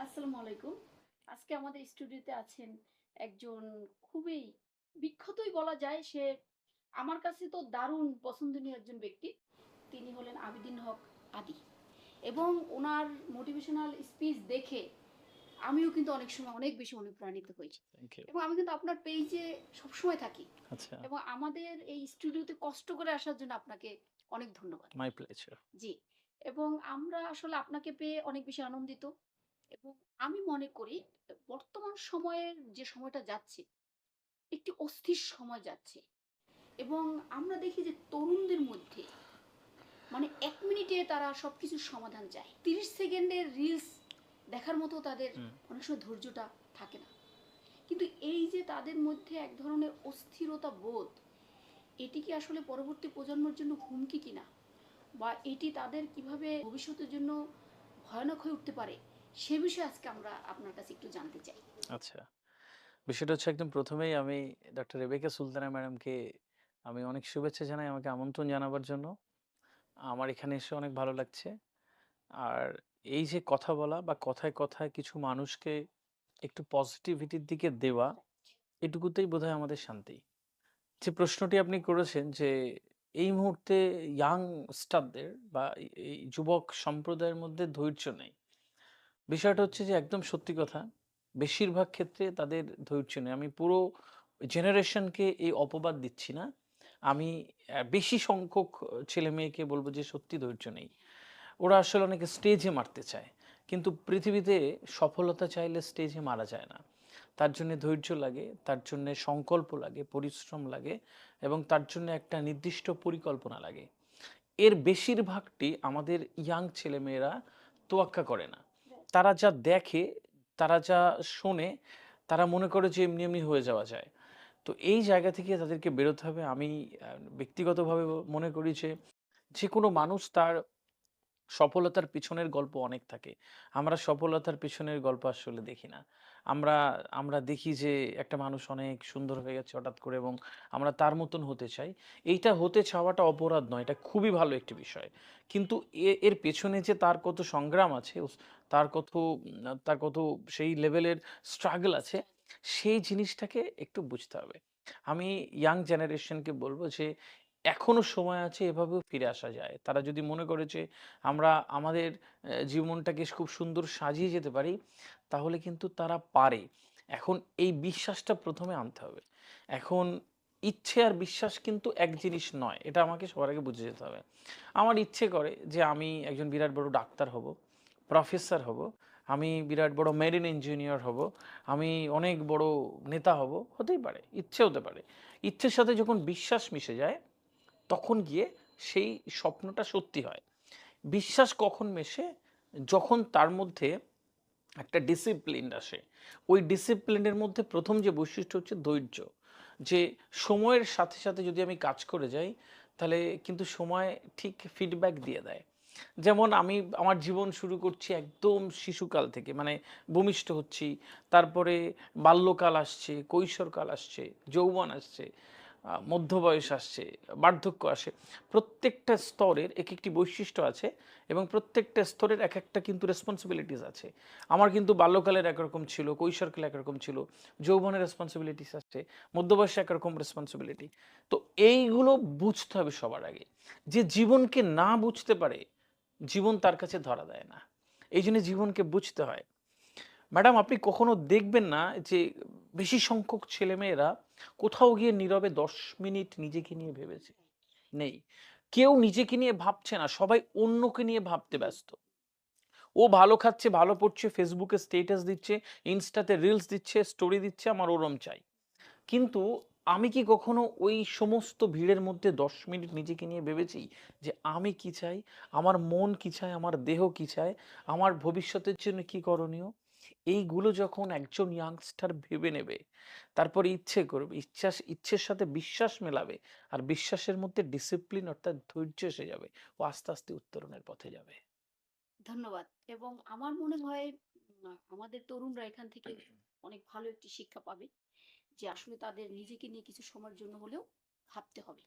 আসসালামু আলাইকুম। আজকে আমাদের স্টুডিওতে আছেন একজন খুবই বিখ্যাতই বলা যায়। সে আমার কাছে তো দারুণ পছন্দনীয় একজন ব্যক্তি। তিনি হলেন আবিদিন হক আদি। এবং উনার মোটিভেশনাল স্পিচ দেখে আমিও কিন্তু অনেক সময় অনেক বেশি অনুপ্রাণিত হই। Thank you. এবং আমি কিন্তু আপনার পেইজে সবসময় থাকি। আচ্ছা, এবং আমাদের এই স্টুডিওতে কষ্ট করে আসার জন্য আপনাকে অনেক ধন্যবাদ। My pleasure. জি। এবং আমরা আসলে আপনাকে পেয়ে অনেক বেশি আনন্দিত। এবং আমি মনে করি বর্তমান সময়ের যে সময়টা যাচ্ছে, একটি অস্থির সময় যাচ্ছে। এবং আমরা দেখি যে তরুণদের মধ্যে মানে ১ মিনিটে তারা সবকিছুর সমাধান চায়। ৩০ সেকেন্ডের রিলস দেখার মতো তাদের হুম। অনেক সময় ধৈর্যটা থাকে না। কিন্তু এই যে তাদের মধ্যে এক ধরনের অস্থিরতা বোধ, এটি কি আসলে পরবর্তী প্রজন্মের জন্য হুমকি কিনা? বা এটি তাদের কিভাবে ভবিষ্যতের জন্য ভয়ানক হয়ে উঠতে পারে, সে বিষয়ে আজকে আমরা আপনার কাছে একটু জানতে চাই। আচ্ছা। বিষয়টা হচ্ছে একদম ১ম এই আমি ডক্টর রেবেকা সুলতানা ম্যাডামকে আমি অনেক শুভেচ্ছা জানাই আমাকে আমন্ত্রণ জানাবার জন্য। আমার এখানে এসে অনেক ভালো লাগছে। আর এই যে কথা বলা বা কথায়, কথায় কিছু মানুষকে একটু পজিটিভিটির দিকে দেওয়া, এটুকুতেই বোধহয় আমাদের শান্তি। যে প্রশ্নটি আপনি করেছেন যে এই মুহূর্তে ইয়াংস্টারদের বা এই যুবক সম্প্রদায়ের মধ্যে ধৈর্য নেই। বিষয়টা হচ্ছে যে একদম সত্যি কথা। বেশিরভাগ ক্ষেত্রে তাদের ধৈর্য নেই। আমি পুরো জেনারেশনকে এই অপবাদ দিচ্ছি না। আমি বেশি সংখ্যক ছেলেমেয়েকে বলব যে সত্যি ধৈর্য নেই। ওরা আসলে অনেকে স্টেজে মারতে চায়। কিন্তু পৃথিবীতে সফলতা চাইলে স্টেজে মারা যায় না। তার জন্যে ধৈর্য লাগে, তার জন্যে সংকল্প লাগে, পরিশ্রম লাগে এবং তার জন্য একটা নির্দিষ্ট পরিকল্পনা লাগে। এর বেশিরভাগটি আমাদের ইয়াং ছেলেমেয়েরা তোয়াক্কা করে না। তারা যা দেখে, তারা যা শোনে, তারা মনে করে যে এমনি, এমনি হয়ে যাওয়া যায়। তো এই জায়গা থেকে তাদেরকে বেরোতে হবে। আমি ব্যক্তিগতভাবে মনে করি যে, যেকোনো মানুষ তার সফলতার পিছনের গল্প অনেক থাকে। আমরা সফলতার পিছনের গল্প আসলে দেখি না। আমরা আমরা দেখি যে একটা মানুষ অনেক সুন্দর হয়ে গেছে হঠাৎ করে এবং আমরা তার মতন হতে চাই। এইটা হতে চাওয়াটা অপরাধ নয়। এটা খুবই ভালো একটি বিষয়। কিন্তু এর পেছনে যে তার কত সংগ্রাম আছে, তার কত সেই লেভেলের স্ট্রাগল আছে, সেই জিনিসটাকে একটু বুঝতে হবে। আমি ইয়াং জেনারেশনকে বলব যে এখনো সময় আছে, এভাবেও ফিরে আসা যায়। তারা যদি মনে করে যে আমরা আমাদের জীবনটাকে খুব সুন্দর সাজিয়ে যেতে পারি, তাহলে কিন্তু তারা পারে। এখন এই বিশ্বাসটা ১ম এ আনতে হবে। এখন ইচ্ছে আর বিশ্বাস কিন্তু এক জিনিস নয়। এটা আমাকে সবার আগে বুঝে যেতে হবে। আমার ইচ্ছে করে যে আমি একজন বিরাট বড় ডাক্তার হব, প্রফেসর হব, আমি বিরাট বড় মেরিন ইঞ্জিনিয়ার হব, আমি অনেক বড় নেতা হব, হতেই পারে, ইচ্ছে হতে পারে। ইচ্ছের সাথে যখন বিশ্বাস মিশে যায়, তখন গিয়ে সেই স্বপ্নটা সত্যি হয়। বিশ্বাস কখন মেশে? যখন তার মধ্যে একটা ডিসিপ্লিন আসে। ওই ডিসিপ্লিনের মধ্যে ১ম যে বৈশিষ্ট্য হচ্ছে ধৈর্য। যে সময়ের সাথে, সাথে যদি আমি কাজ করে যাই, তাহলে কিন্তু সময় ঠিক ফিডব্যাক দিয়ে দেয়। যেমন আমি আমার জীবন শুরু করছি একদম শিশুকাল থেকে, মানে ভূমিষ্ঠ হচ্ছি। তারপরে বাল্যকাল আসছে, কৈশোরকাল আসছে, যৌবন আসছে, মধ্য বয়স আসছে, বার্ধক্য আসে। প্রত্যেকটা স্তরের একেকটি বৈশিষ্ট্য আছে এবং প্রত্যেকটা স্তরের একেকটা কিন্তু রেসপন্সিবিলিটিস আছে। আমার কিন্তু বাল্যকালের একরকম ছিল, কৈশোরকালে একরকম ছিল, যৌবনের রেসপন্সিবিলিটিস আছে, মধ্য বয়সে একরকম রেসপন্সিবিলিটি। তো এইগুলো বুঝতে হবে সবার আগে। যে জীবনকে না বুঝতে পারে, জীবন তার কাছে ধরা দেয় না। এইজন্য জীবনকে বুঝতে হয়। ম্যাডাম, আপনি কখনো দেখবেন না যে বেশি সংখ্যক ছেলেমেয়েরা কোথাও গিয়ে নীরবে ১০ মিনিট নিজেকে নিয়ে ভেবেছে? নেই। কেউ নিজেকে নিয়ে ভাবছে না। সবাই অন্যকে নিয়ে ভাবতে ব্যস্ত। ও ভালো খাচ্ছে, ভালো পড়ছে, Facebook এ স্ট্যাটাস দিচ্ছে, Insta তে রিলস দিচ্ছে, স্টোরি দিচ্ছে, আমার ওরম চাই। কিন্তু আমি কি কখনো ওই সমস্ত ভিড়ের মধ্যে ১০ মিনিট নিজেকে নিয়ে ভেবেছি যে আমি কি চাই? আমার মন কি চায়? আমার দেহ কি চায়? আমার ভবিষ্যতের জন্য কি করণীয়? এইগুলো যখন একজন ইয়াংস্টার ভেবে নেবে, তারপরে ইচ্ছে করবে, ইচ্ছের সাথে বিশ্বাস মেলাবে, আর বিশ্বাসের মধ্যে ডিসিপ্লিন অর্থাৎ ধৈর্য এসে যাবে। ও আস্তে, আস্তে উত্তরণের পথে যাবে। ধন্যবাদ। এবং আমার মনে হয় আমাদের তরুণরা এখান থেকে অনেক ভালো একটি শিক্ষা পাবে যে আসলে তাদের নিজেকে নিয়ে কিছু সময়ের জন্য হলেও ভাবতে হবে।